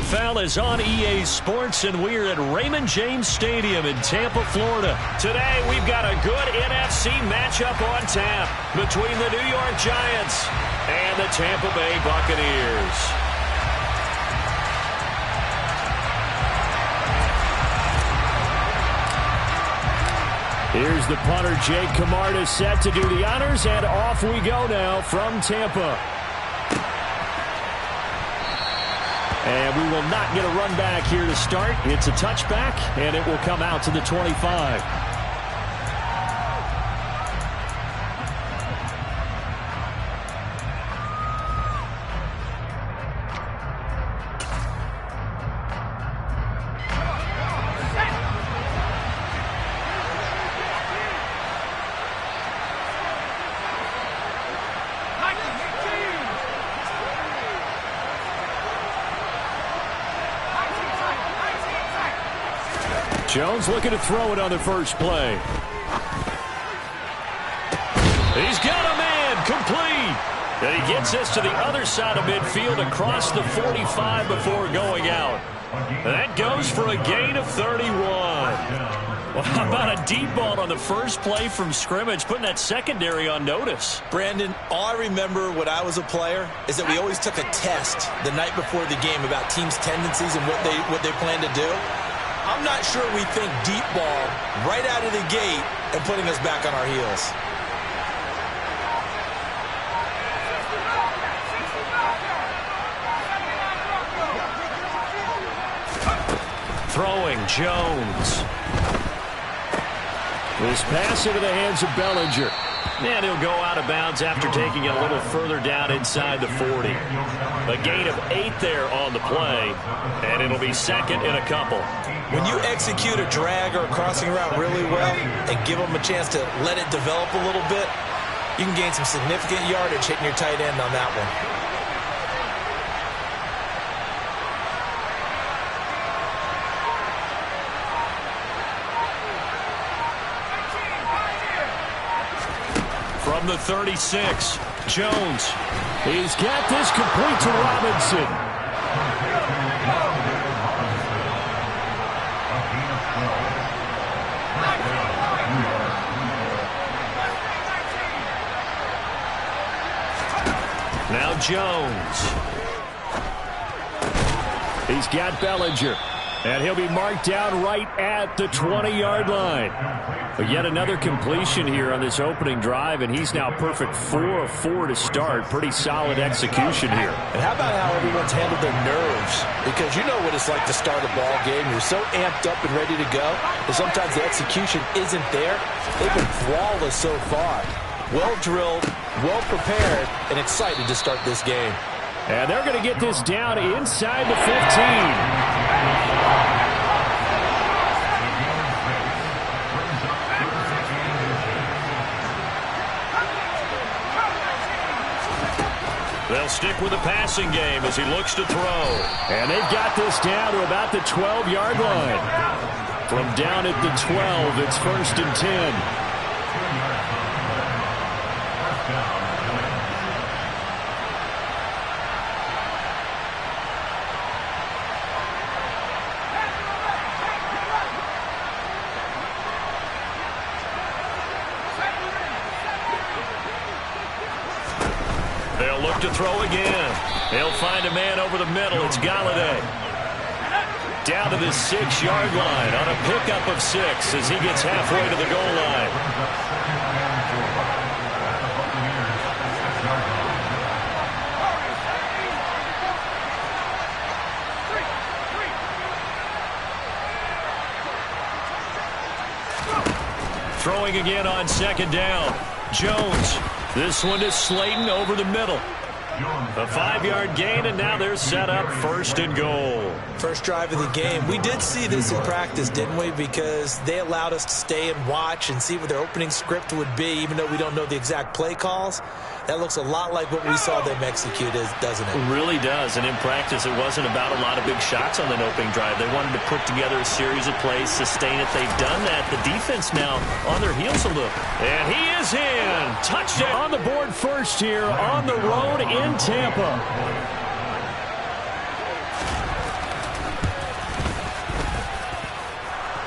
NFL is on EA Sports, and we're at Raymond James Stadium in Tampa, Florida. Today, we've got a good NFC matchup on tap between the New York Giants and the Tampa Bay Buccaneers. Here's the punter, Jake Camarda, set to do the honors, and off we go now from Tampa. And we will not get a run back here to start. It's a touchback, and it will come out to the 25. Jones looking to throw it on the first play. He's got a man complete. And he gets this to the other side of midfield across the 45 before going out. That goes for a gain of 31. Well, how about a deep ball on the first play from scrimmage, putting that secondary on notice? Brandon, all I remember when I was a player is that we always took a test the night before the game about teams' tendencies and what they plan to do. I'm not sure we think deep ball right out of the gate and putting us back on our heels. Throwing Jones. This pass into the hands of Bellinger. And he'll go out of bounds after taking it a little further down inside the 40. A gain of 8 there on the play, and it'll be second in a couple. When you execute a drag or a crossing route really well and give them a chance to let it develop a little bit, you can gain some significant yardage hitting your tight end on that one. From the 36, Jones. He's got this complete to Robinson. Now Jones. He's got Bellinger. And he'll be marked down right at the 20-yard line. But yet another completion here on this opening drive, and he's now perfect 4 of 4 to start. Pretty solid execution here. And how about how everyone's handled their nerves? Because you know what it's like to start a ball game. You're so amped up and ready to go, and sometimes the execution isn't there. They've been flawless so far. Well-drilled, well-prepared, and excited to start this game. And they're going to get this down inside the 15. They'll stick with the passing game as he looks to throw. And they've got this down to about the 12-yard line. From down at the 12, it's 1st and 10. They'll look to throw again. They'll find a man over the middle. It's Galladay. Down to the 6-yard line on a pickup of 6 as he gets halfway to the goal line. Throwing again on 2nd down. Jones. This one is Slayton over the middle. A 5-yard gain, and now they're set up 1st and goal. First drive of the game. We did see this in practice, didn't we? Because they allowed us to stay and watch and see what their opening script would be, even though we don't know the exact play calls. That looks a lot like what we saw them execute, doesn't it? It really does. And in practice, it wasn't about a lot of big shots on that opening drive. They wanted to put together a series of plays, sustain it. They've done that. The defense now on their heels a little. And he is in. Touchdown on the board first here on the road in Tampa.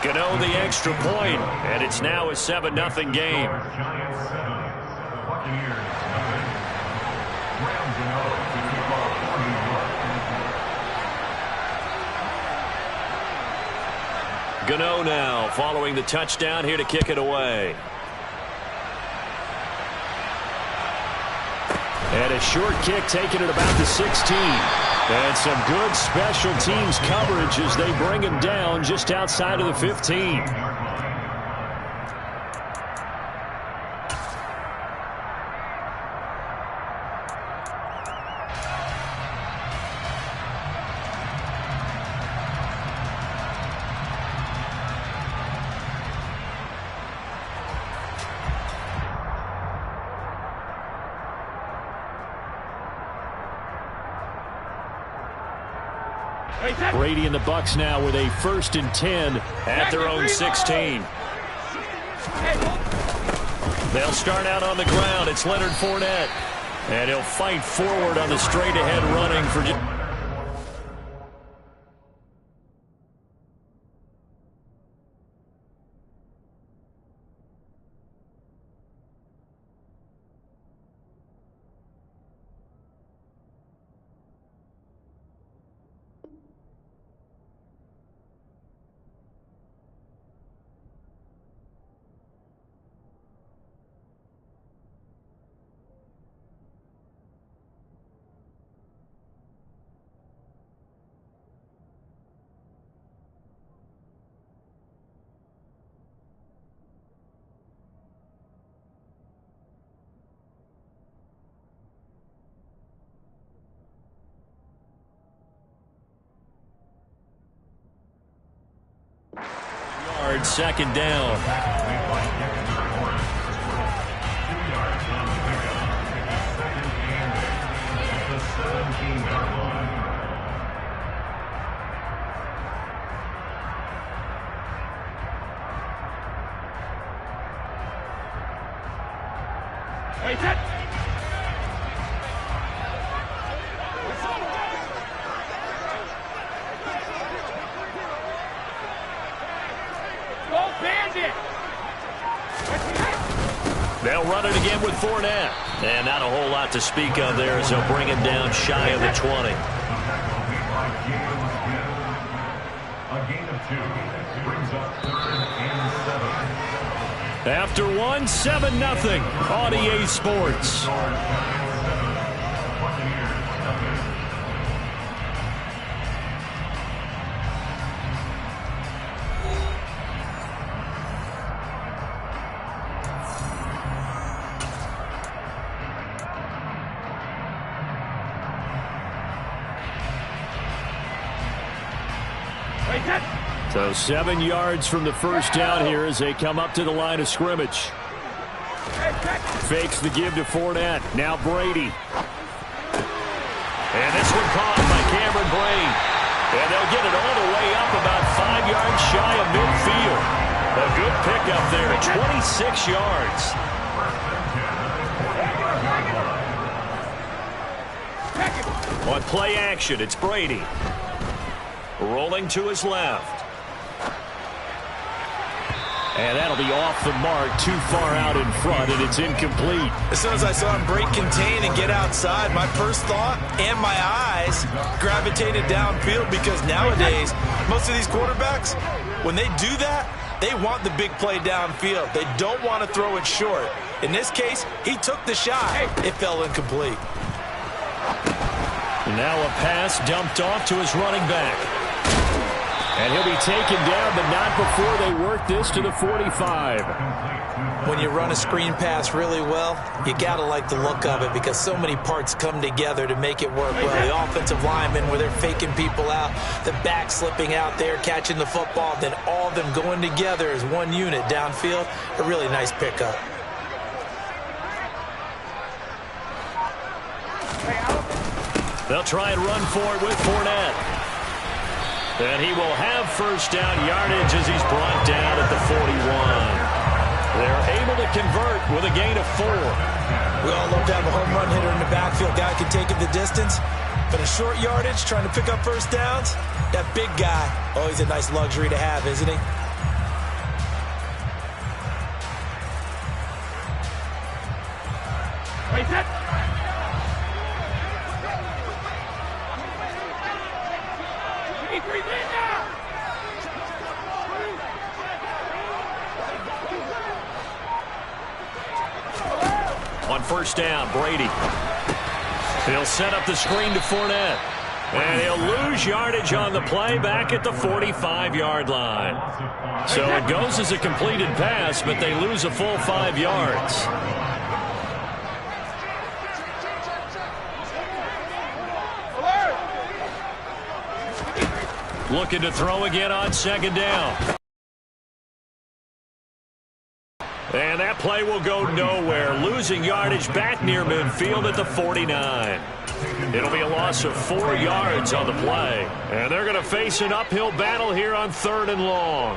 Gano the extra point, and it's now a 7-0 game. Gano now following the touchdown here to kick it away. And a short kick taken at about the 16. And some good special teams coverage as they bring him down just outside of the 15. Brady and the Bucs now with a 1st and 10 at their own 16. They'll start out on the ground. It's Leonard Fournette. And he'll fight forward on the straight-ahead running for... Second down. They'll run it again with Fournette. And not a whole lot to speak of there as they'll bring him down shy of the 20. A gain of 2 brings up 3rd and 7. After 7-0 on EA Sports. So 7 yards from the first down here as they come up to the line of scrimmage. Fakes the give to Fournette. Now Brady. And this one caught by Cameron Brate. And they'll get it all the way up about 5 yards shy of midfield. A good pickup there at 26 yards. On play action, it's Brady. Rolling to his left. And that'll be off the mark, too far out in front, and it's incomplete. As soon as I saw him break contain and get outside, my first thought and my eyes gravitated downfield because nowadays, most of these quarterbacks, when they do that, they want the big play downfield. They don't want to throw it short. In this case, he took the shot. It fell incomplete. Now a pass dumped off to his running back. And he'll be taken down, but not before they work this to the 45. When you run a screen pass really well, you got to like the look of it because so many parts come together to make it work well. The offensive linemen where they're faking people out, the back slipping out there, catching the football, then all of them going together as one unit downfield. A really nice pickup. They'll try and run for it with Fournette. And he will have first down yardage as he's brought down at the 41. They're able to convert with a gain of 4. We all love to have a home run hitter in the backfield. Guy can take it the distance. But a short yardage, trying to pick up first downs, that big guy, always a nice luxury to have, isn't he? first down. Brady. He'll set up the screen to Fournette. And he'll lose yardage on the play back at the 45-yard line. So it goes as a completed pass, but they lose a full 5 yards. Looking to throw again on second down. And that play will go nowhere. Losing yardage back near midfield at the 49. It'll be a loss of 4 yards on the play. And they're going to face an uphill battle here on 3rd and long.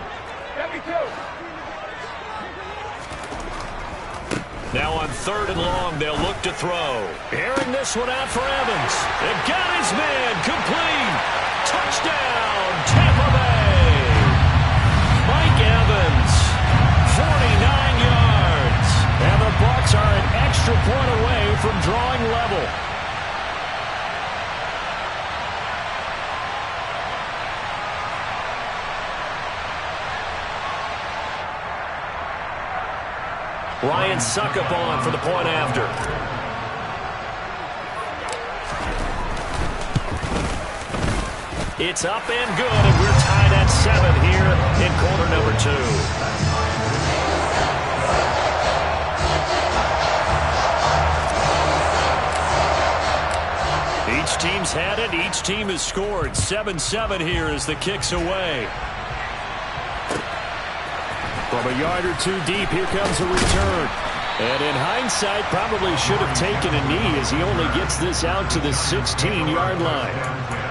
Now on 3rd and long, they'll look to throw. Airing this one out for Evans. They've got his man complete. Touchdown, Tampa Bay. Mike Evans, 49 yards. And the Bucs are an extra point away from drawing level. Ryan Suckup on for the point after. It's up and good, and we're tied at 7 here in quarter number 2. Each team's had it. Each team has scored. 7-7 here as the kick's away. From a yard or 2 deep, here comes a return. And in hindsight, probably should have taken a knee as he only gets this out to the 16-yard line.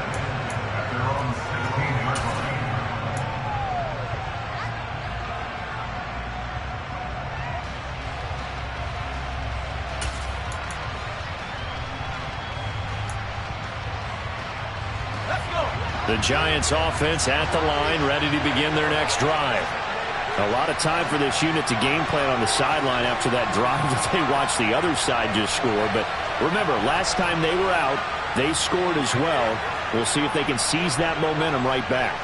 The Giants offense at the line, ready to begin their next drive. A lot of time for this unit to game plan on the sideline after that drive that they watched the other side just score. But remember, last time they were out, they scored as well. We'll see if they can seize that momentum right back.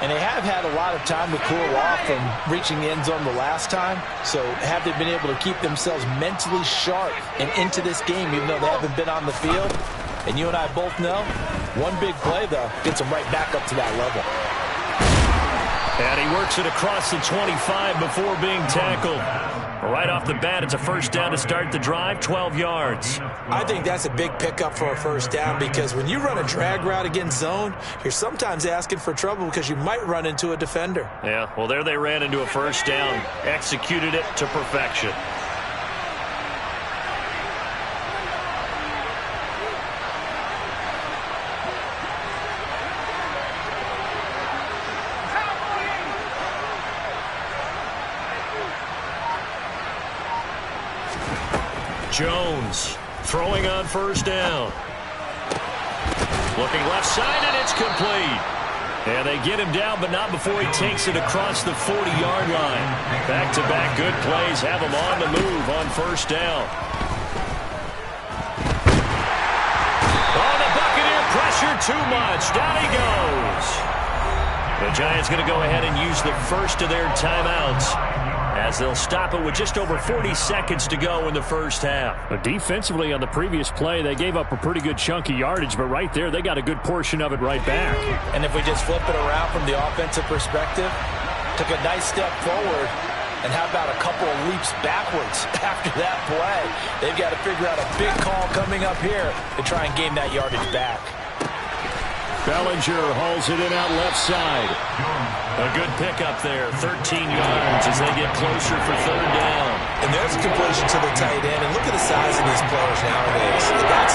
And they have had a lot of time to cool off from reaching the end zone the last time. So have they been able to keep themselves mentally sharp and into this game, even though they haven't been on the field? And you and I both know, one big play, though, gets them right back up to that level. And he works it across the 25 before being tackled. Right off the bat, it's a first down to start the drive, 12 yards. I think that's a big pickup for a first down because when you run a drag route against zone, you're sometimes asking for trouble because you might run into a defender. Yeah, well, there they ran into a first down, executed it to perfection. Jones throwing on first down. Looking left side, and it's complete. And they get him down, but not before he takes it across the 40-yard line. Back-to-back good plays have him on the move on first down. Oh, the Buccaneer pressure too much. Down he goes. The Giants going to go ahead and use the first of their timeouts, as they'll stop it with just over 40 seconds to go in the first half. But defensively on the previous play, they gave up a pretty good chunk of yardage, but right there, they got a good portion of it right back. And if we just flip it around from the offensive perspective, took a nice step forward, and how about a couple of leaps backwards after that play? They've got to figure out a big call coming up here to try and gain that yardage back. Bellinger hauls it in out left side. A good pickup there, 13 yards as they get closer for third down. And there's a completion to the tight end. And look at the size of these players nowadays. They got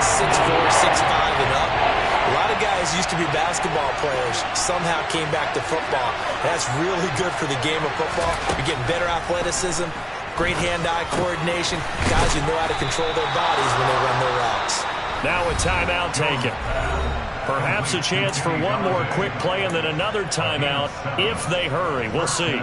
6'4", 6'5", and up. A lot of guys used to be basketball players, somehow came back to football. That's really good for the game of football. You're getting better athleticism, great hand-eye coordination, guys who know how to control their bodies when they run their routes. Now a timeout taken. Perhaps a chance for one more quick play and then another timeout if they hurry. We'll see.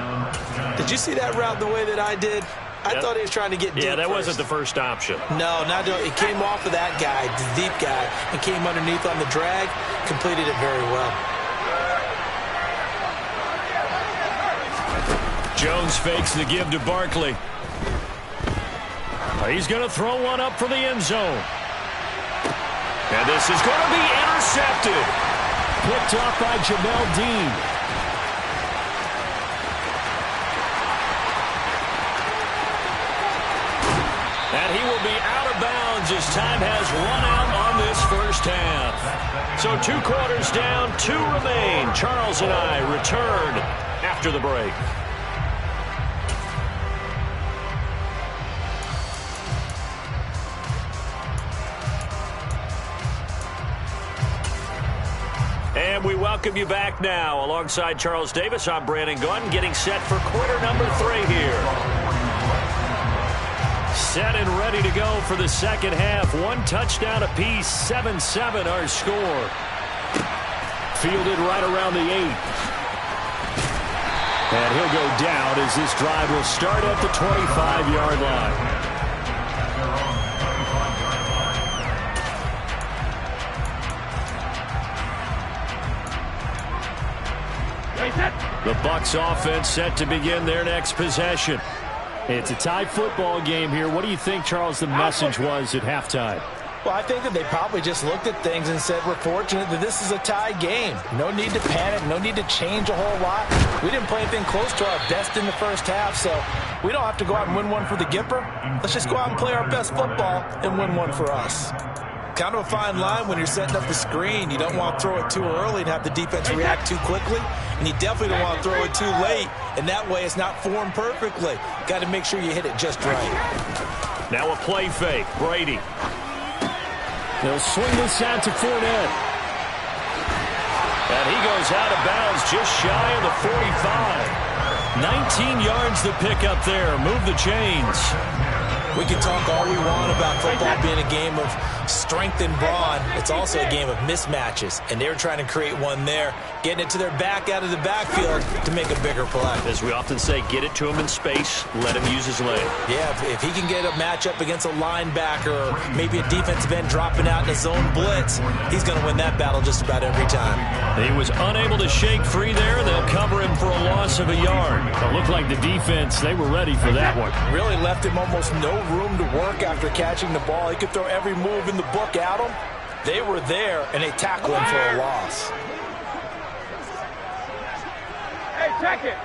Did you see that route the way that I did? I thought he was trying to get deep. Yeah, that first. wasn't the first option. No, not it came off of that guy, the deep guy, and came underneath on the drag, completed it very well. Jones fakes the give to Barkley. He's going to throw one up for the end zone. And this is going to be intercepted. Picked off by Jamel Dean. And he will be out of bounds as time has run out on this first half. So 2 quarters down, 2 remain. Charles and I return after the break. And we welcome you back now. Alongside Charles Davis, I'm Brandon Gaudin, getting set for quarter number 3 here. Set and ready to go for the second half. 1 touchdown apiece, 7-7 our score. Fielded right around the 8. And he'll go down as this drive will start at the 25-yard line. The Bucs offense set to begin their next possession. It's a tie football game here. What do you think, Charles, the message was at halftime? Well, I think that they probably just looked at things and said, we're fortunate that this is a tie game. No need to panic. No need to change a whole lot. We didn't play anything close to our best in the first half, so we don't have to go out and win one for the Gipper. Let's just go out and play our best football and win one for us. Kind of a fine line when you're setting up the screen. You don't want to throw it too early and have the defense react too quickly. And you definitely don't want to throw it too late. And that way it's not formed perfectly. Got to make sure you hit it just right. Now a play fake. Brady. They'll swing this out to Fournette. And he goes out of bounds just shy of the 45. 19 yards to pick up there. Move the chains. We can talk all we want about football being a game of strength and brawn. It's also a game of mismatches, and they were trying to create one there, getting it to their back out of the backfield to make a bigger play. As we often say, get it to him in space, let him use his leg. Yeah, if he can get a matchup against a linebacker or maybe a defensive end dropping out in a zone blitz, he's going to win that battle just about every time. He was unable to shake free there. They'll cover him for a loss of a yard. It looked like the defense, they were ready for that one. Really left him almost no room to work after catching the ball. He could throw every move in the book at him. They were there, and they tackled him for a loss. Hey, check it.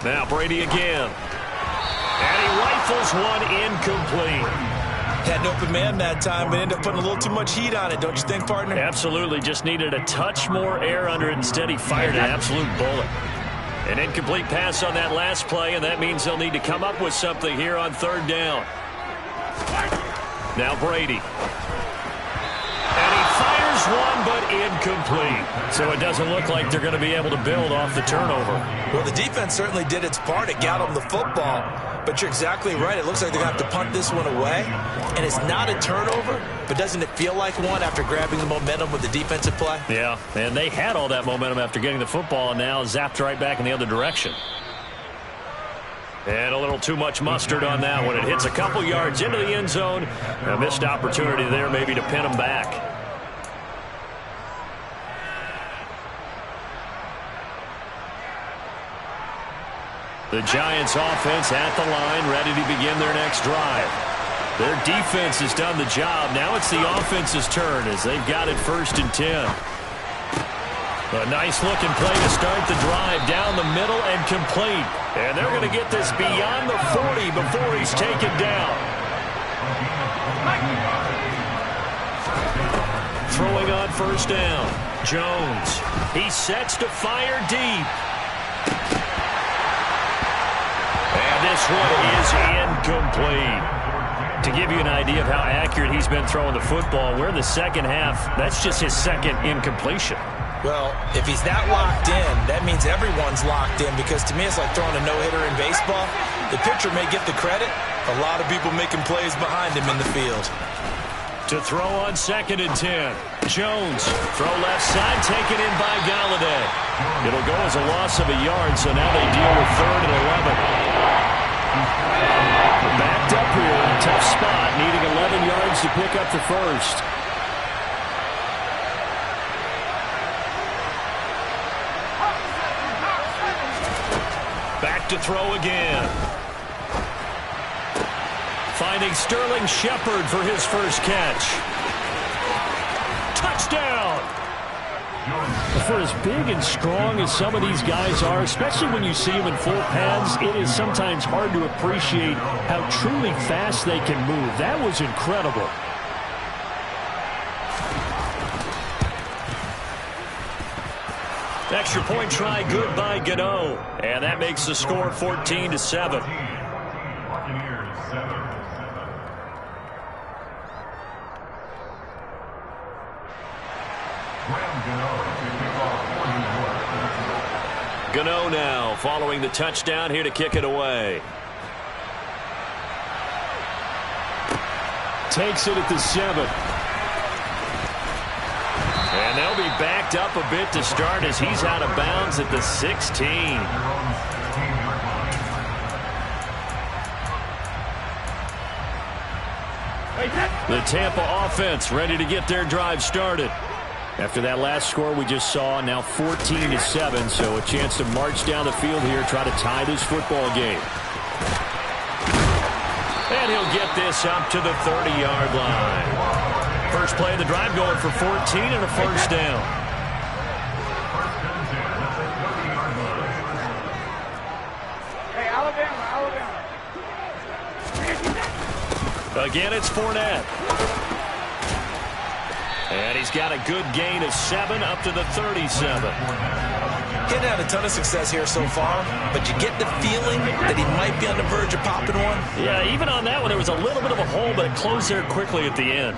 Now Brady again. And he rifles one incomplete. Had an open man that time, but ended up putting a little too much heat on it, don't you think, partner? Absolutely. Just needed a touch more air under it. Instead, he fired an absolute bullet. An incomplete pass on that last play, and that means they'll need to come up with something here on 3rd down. Now Brady. And he fires one, but incomplete. So it doesn't look like they're going to be able to build off the turnover. Well, the defense certainly did its part. It got them the football. But you're exactly right. It looks like they're going to have to punt this one away. And it's not a turnover, but doesn't it feel like one after grabbing the momentum with the defensive play? Yeah, and they had all that momentum after getting the football, and now zapped right back in the other direction. And a little too much mustard on that one. It hits a couple yards into the end zone. A missed opportunity there maybe to pin them back. The Giants offense at the line, ready to begin their next drive. Their defense has done the job. Now it's the offense's turn as they've got it 1st and 10. A nice-looking play to start the drive down the middle and complete. And they're going to get this beyond the 40 before he's taken down. Throwing on 1st down. Jones. He sets to fire deep. And this one is incomplete. To give you an idea of how accurate he's been throwing the football, we're in the second half. That's just his 2nd incompletion. Well, if he's that locked in, that means everyone's locked in, because to me it's like throwing a no-hitter in baseball. The pitcher may get the credit. A lot of people making plays behind him in the field. To throw on 2nd and 10. Jones, throw left side, taken in by Galladay. It'll go as a loss of a yard, so now they deal with 3rd and 11. Backed up here, tough spot, needing 11 yards to pick up the 1st. Back to throw again. Finding Sterling Shepard for his first catch. Touchdown! For as big and strong as some of these guys are, especially when you see them in full pads, it is sometimes hard to appreciate how truly fast they can move. That was incredible. Extra point try good by Gano. And that makes the score 14-7. Gano now following the touchdown here to kick it away. Takes it at the 7. And they'll be backed up a bit to start as he's out of bounds at the 16. The Tampa offense ready to get their drive started. After that last score we just saw, now 14-7, so a chance to march down the field here, try to tie this football game. And he'll get this up to the 30-yard line. First play of the drive going for 14 and a first down. Hey, Alabama. Again, it's Fournette. And he's got a good gain of 7 up to the 37. Getting had a ton of success here so far, but you get the feeling that he might be on the verge of popping one. Yeah, even on that one, there was a little bit of a hole, but it closed there quickly at the end.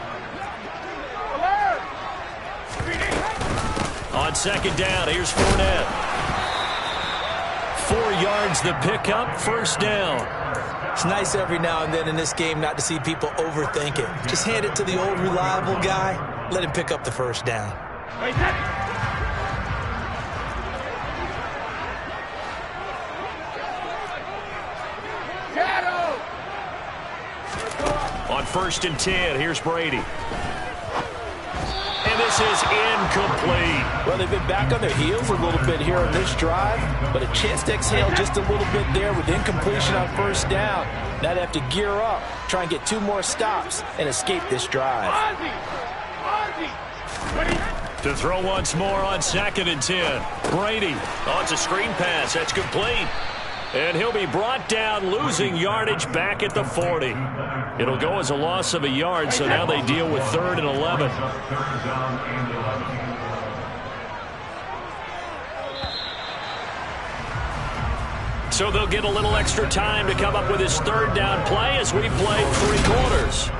On second down, here's Fournette. 4 yards the pickup, first down. It's nice every now and then in this game not to see people overthink it. Just hand it to the old reliable guy. Let him pick up the first down. On 1st and 10, here's Brady. And this is incomplete. Well, they've been back on their heels a little bit here on this drive, but a chance to exhale just a little bit there with incompletion on first down. Now they have to gear up, try and get 2 more stops, and escape this drive. To throw once more on 2nd and 10. Brady. Oh, it's a screen pass. That's complete. And he'll be brought down, losing yardage back at the 40. It'll go as a loss of a yard, so now they deal with 3rd and 11. So they'll get a little extra time to come up with his 3rd down play as we play 3 quarters.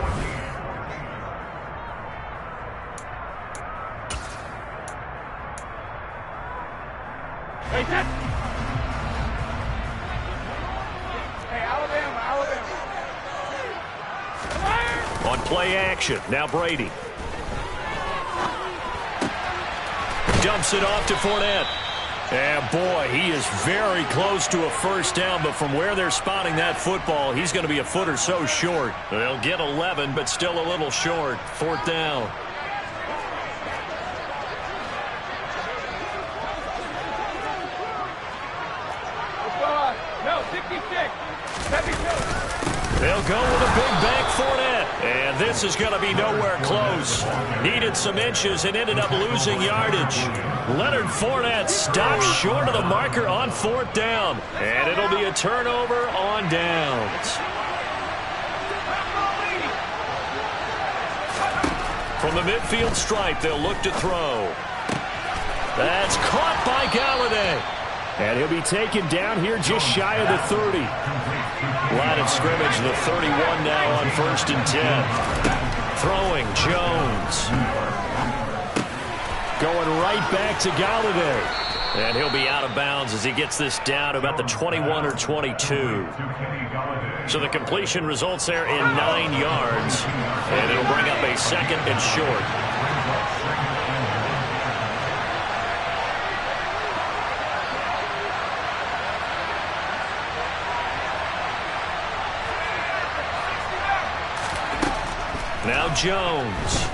On play action, now Brady. Dumps it off to Fournette. And boy, he is very close to a first down, but from where they're spotting that football, he's going to be a foot or so short. They'll get 11, but still a little short. 4th down. No, 66. 72. They'll go with a big bank Fournette. And this is going to be nowhere close. Needed some inches and ended up losing yardage. Leonard Fournette stops short of the marker on 4th down. And it'll be a turnover on downs. From the midfield stripe, they'll look to throw. That's caught by Galladay. And he'll be taken down here just shy of the 30. Line of scrimmage, the 31 now on 1st and 10. Throwing Jones. Going right back to Galladay. And he'll be out of bounds as he gets this down to about the 21 or 22. So the completion results there in 9 yards. And it'll bring up a 2nd and short. Now Jones.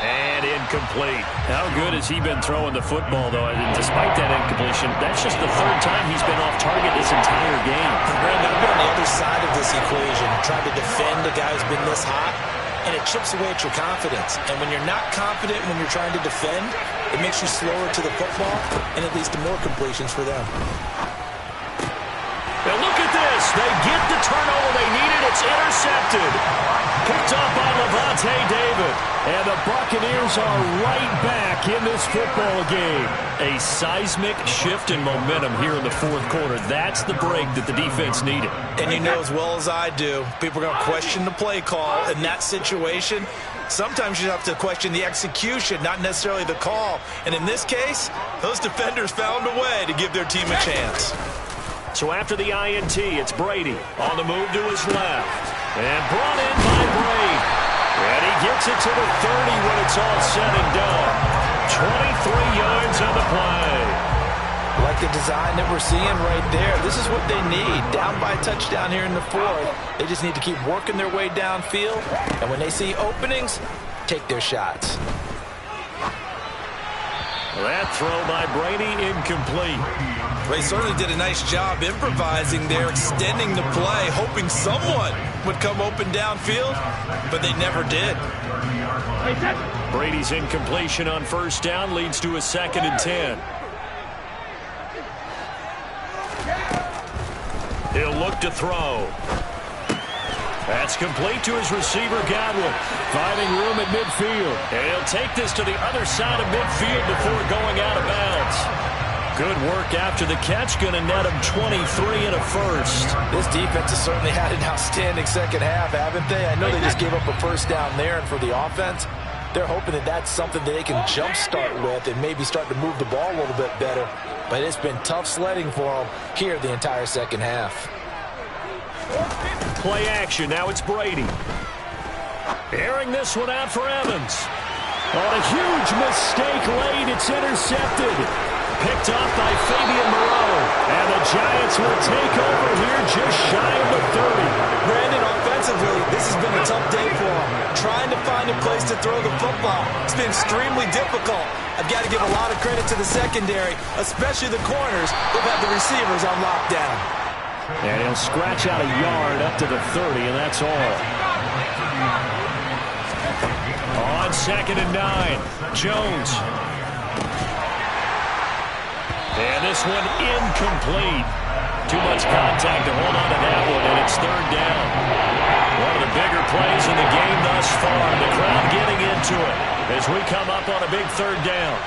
And incomplete. incomplete. How good has he been throwing the football, though? And despite that incompletion, that's just the third time he's been off target this entire game. And Brandon, I've been on the other side of this equation, trying to defend a guy who's been this hot, and it chips away at your confidence. And when you're not confident when you're trying to defend, it makes you slower to the football, and it leads to more completions for them. Now look at this. They get the turnover they needed. It's intercepted. Picked up by Levante David. And the Buccaneers are right back in this football game. A seismic shift in momentum here in the fourth quarter. That's the break that the defense needed. And you know as well as I do, people are going to question the play call in that situation. Sometimes you have to question the execution, not necessarily the call. And in this case, those defenders found a way to give their team a chance. So after the INT, it's Brady on the move to his left. And brought in by Brady. And he gets it to the 30 when it's all said and done. 23 yards on the play. Like the design that we're seeing right there. This is what they need. Down by a touchdown here in the fourth. They just need to keep working their way downfield. And when they see openings, take their shots. That throw by Brady incomplete. They certainly did a nice job improvising there, extending the play, hoping someone would come open downfield, but they never did. Brady's incompletion on first down leads to a 2nd and 10. He'll look to throw. That's complete to his receiver, Godwin. Finding room at midfield. And he'll take this to the other side of midfield before going out of bounds. Good work after the catch. Going to net him 23 and a first. This defense has certainly had an outstanding second half, haven't they? I know they just gave up a first down there, and for the offense, they're hoping that that's something that they can jumpstart with and maybe start to move the ball a little bit better. But it's been tough sledding for them here the entire second half. Play action. Now it's Brady. Airing this one out for Evans. On a huge mistake late. It's intercepted. Picked off by Fabian Moreau. And the Giants will take over here just shy of the 30. Brandon, offensively, this has been a tough day for them. Trying to find a place to throw the football. It's been extremely difficult. I've got to give a lot of credit to the secondary, especially the corners who've had the receivers on lockdown. And he'll scratch out a yard up to the 30, and that's all. On 2nd and 9, Jones. And this one incomplete. Too much contact to hold on to that one, and it's 3rd down. One of the bigger plays in the game thus far. The crowd getting into it as we come up on a big 3rd down.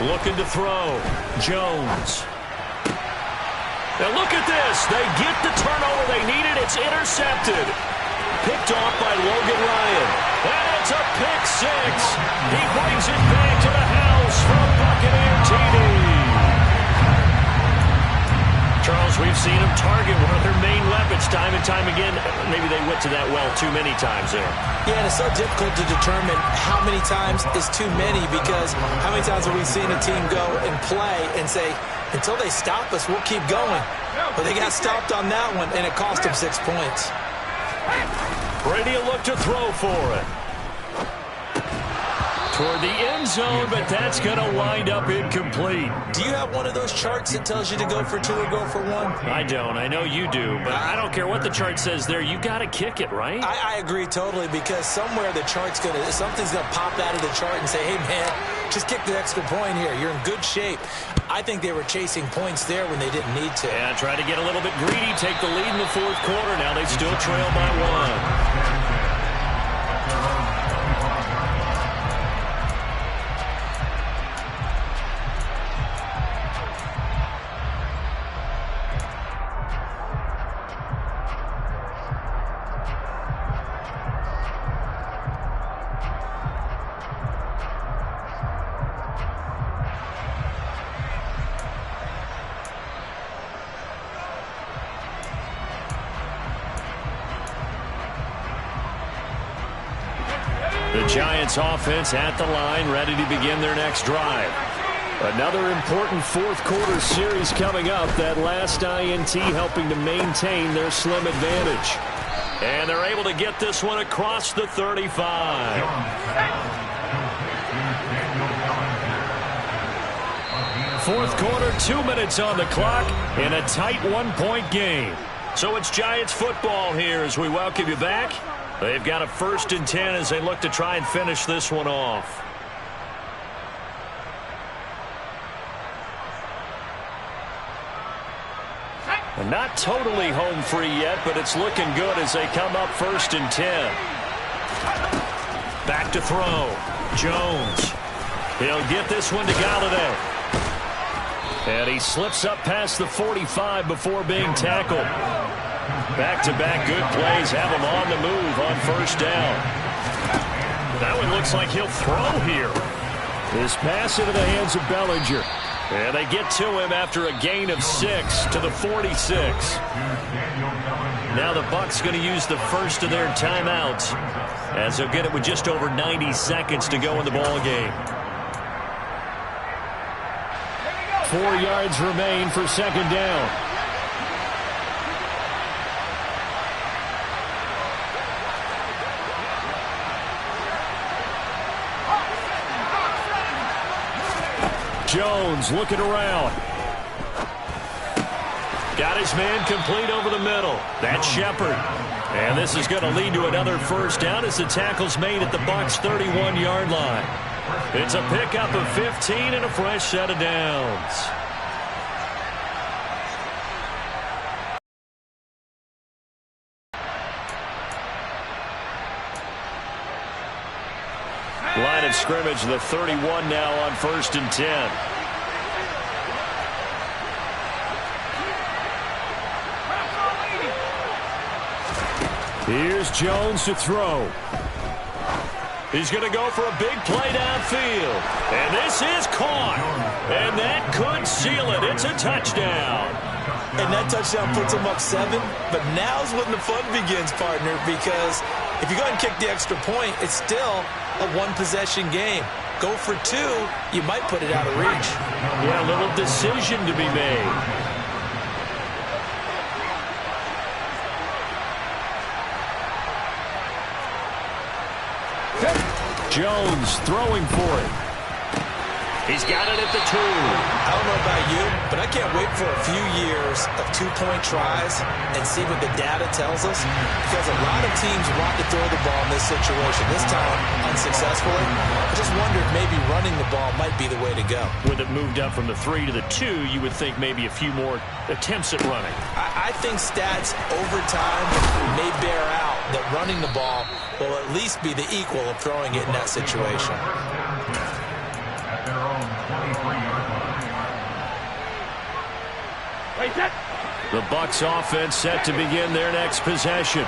Looking to throw. Jones. Now look at this. They get the turnover they needed. It's intercepted. Picked off by Logan Ryan. And it's a pick 6. He brings it back to the house from Buccaneer TD. Charles, we've seen him target one of their main weapons time and time again. Maybe they went to that well too many times there. Yeah, and it's so difficult to determine how many times is too many, because how many times have we seen a team go and play and say, until they stop us, we'll keep going. But they got stopped on that one, and it cost them 6 points. Brady will look to throw for it. Toward the end zone, but that's going to wind up incomplete. Do you have one of those charts that tells you to go for 2 or go for 1? I don't. I know you do, but I don't care what the chart says there. You got to kick it, right? I agree totally, because somewhere the chart's something's going to pop out of the chart and say, hey, man, just kick the extra point here. You're in good shape. I think they were chasing points there when they didn't need to. Yeah, try to get a little bit greedy, take the lead in the fourth quarter. Now they still trail by 1. The Giants offense at the line, ready to begin their next drive. Another important fourth-quarter series coming up. That last INT helping to maintain their slim advantage. And they're able to get this one across the 35. Fourth quarter, 2 minutes on the clock in a tight one-point game. So it's Giants football here as we welcome you back. They've got a 1st and 10 as they look to try and finish this one off. And not totally home free yet, but it's looking good as they come up 1st and 10. Back to throw. Jones. He'll get this one to Galladay. And he slips up past the 45 before being tackled. Back-to-back good plays have him on the move on 1st down. That one looks like he'll throw here. His pass into the hands of Bellinger. And they get to him after a gain of 6 to the 46. Now the Bucs going to use the first of their timeouts as they'll get it with just over 90 seconds to go in the ball game. 4 yards remain for 2nd down. Jones looking around. Got his man complete over the middle. That's Shepard. And this is going to lead to another 1st down as the tackle's made at the Bucs' 31-yard line. It's a pickup of 15 and a fresh set of downs. Line of scrimmage, the 31 now on 1st and 10. Here's Jones to throw. He's going to go for a big play downfield. And this is caught. And that could seal it. It's a touchdown. And that touchdown puts him up 7. But now's when the fun begins, partner, because if you go ahead and kick the extra point, it's still a one-possession game. Go for 2, you might put it out of reach. Yeah, a little decision to be made. Jones throwing for it. He's got it at the 2. I don't know about you, but I can't wait for a few years of 2-point tries and see what the data tells us, because a lot of teams want to throw the ball in this situation. This time, unsuccessfully. I just wondered maybe running the ball might be the way to go. With it moved up from the 3 to the 2, you would think maybe a few more attempts at running. I think stats over time may bear out that running the ball will at least be the equal of throwing it in that situation. The Bucs offense set to begin their next possession.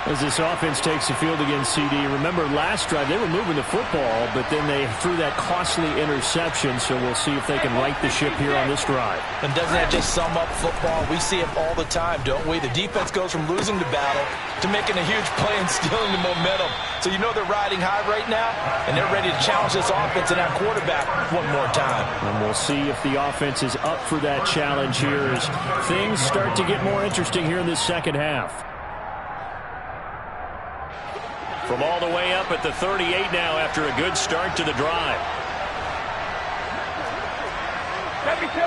As this offense takes the field against CD, remember last drive they were moving the football, but then they threw that costly interception, so we'll see if they can right the ship here on this drive. And doesn't that just sum up football? We see it all the time, don't we? The defense goes from losing the battle to making a huge play and stealing the momentum. So you know they're riding high right now, and they're ready to challenge this offense and that quarterback one more time. And we'll see if the offense is up for that challenge here as things start to get more interesting here in this second half. From all the way up at the 38 now after a good start to the drive. 72.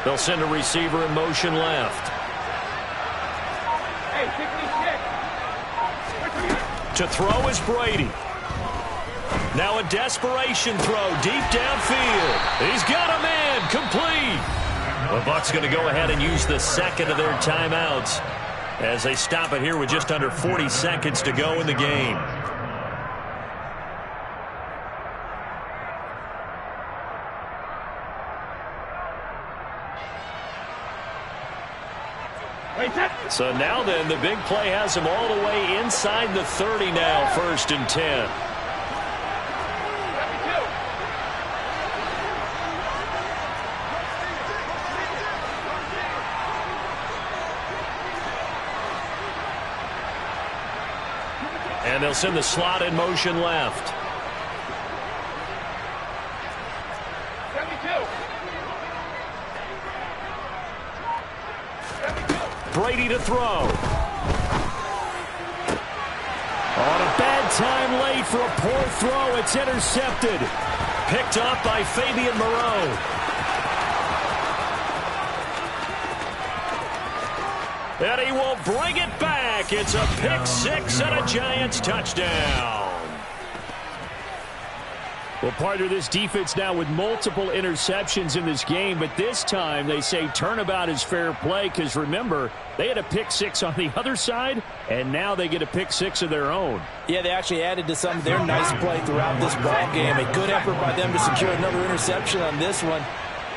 They'll send a receiver in motion left. Hey, 66. To throw is Brady. Now a desperation throw deep downfield. He's got a man complete. The Bucs going to go ahead and use the second of their timeouts as they stop it here with just under 40 seconds to go in the game. So now then, the big play has him all the way inside the 30 now, 1st and 10. And they'll send the slot in motion left. 72. Brady to throw. On a bad time late for a poor throw. It's intercepted. Picked up by Fabian Moreau. And he will bring it back. It's a pick six and a Giants touchdown. Well, partner, this defense now with multiple interceptions in this game, but this time they say turnabout is fair play because, remember, they had a pick six on the other side, and now they get a pick six of their own. Yeah, they actually added to some of their nice play throughout this ball game. A good effort by them to secure another interception on this one.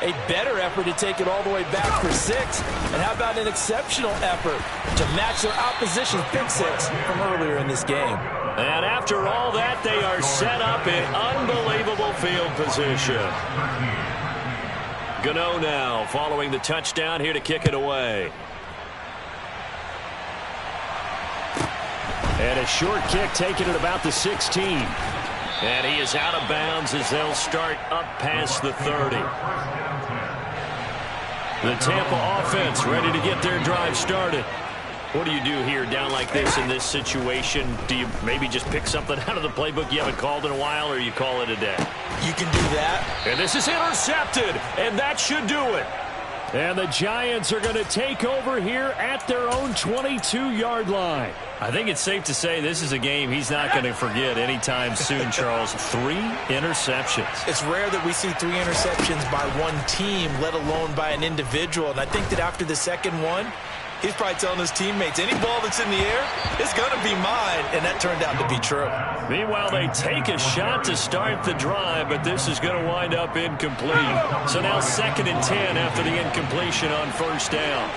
A better effort to take it all the way back for six. And how about an exceptional effort to match their opposition's pick six from earlier in this game. And after all that, they are set up in unbelievable field position. Gano now following the touchdown here to kick it away. And a short kick taken at about the 16. And he is out of bounds as they'll start up past the 30. The Tampa offense ready to get their drive started. What do you do here down like this in this situation? Do you maybe just pick something out of the playbook you haven't called in a while, or you call it a day? You can do that. And this is intercepted, and that should do it. And the Giants are going to take over here at their own 22-yard line. I think it's safe to say this is a game he's not going to forget anytime soon, Charles. 3 interceptions. It's rare that we see 3 interceptions by one team, let alone by an individual. And I think that after the second one, he's probably telling his teammates, any ball that's in the air, it's going to be mine. And that turned out to be true. Meanwhile, they take a shot to start the drive, but this is going to wind up incomplete. So now 2nd and 10 after the incompletion on first down.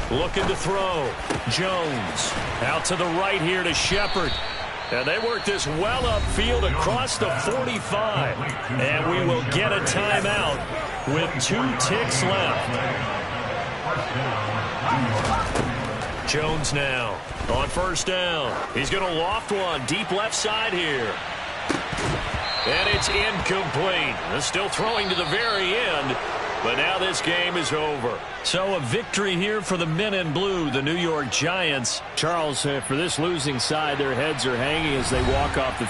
Looking to throw. Jones out to the right here to Shepard. And they work this well upfield across the 45. And we will get a timeout with 2 ticks left. Jones now on first down. He's going to loft one deep left side here. And it's incomplete. They're still throwing to the very end. But now this game is over. So a victory here for the men in blue, the New York Giants. Charles, for this losing side, their heads are hanging as they walk off the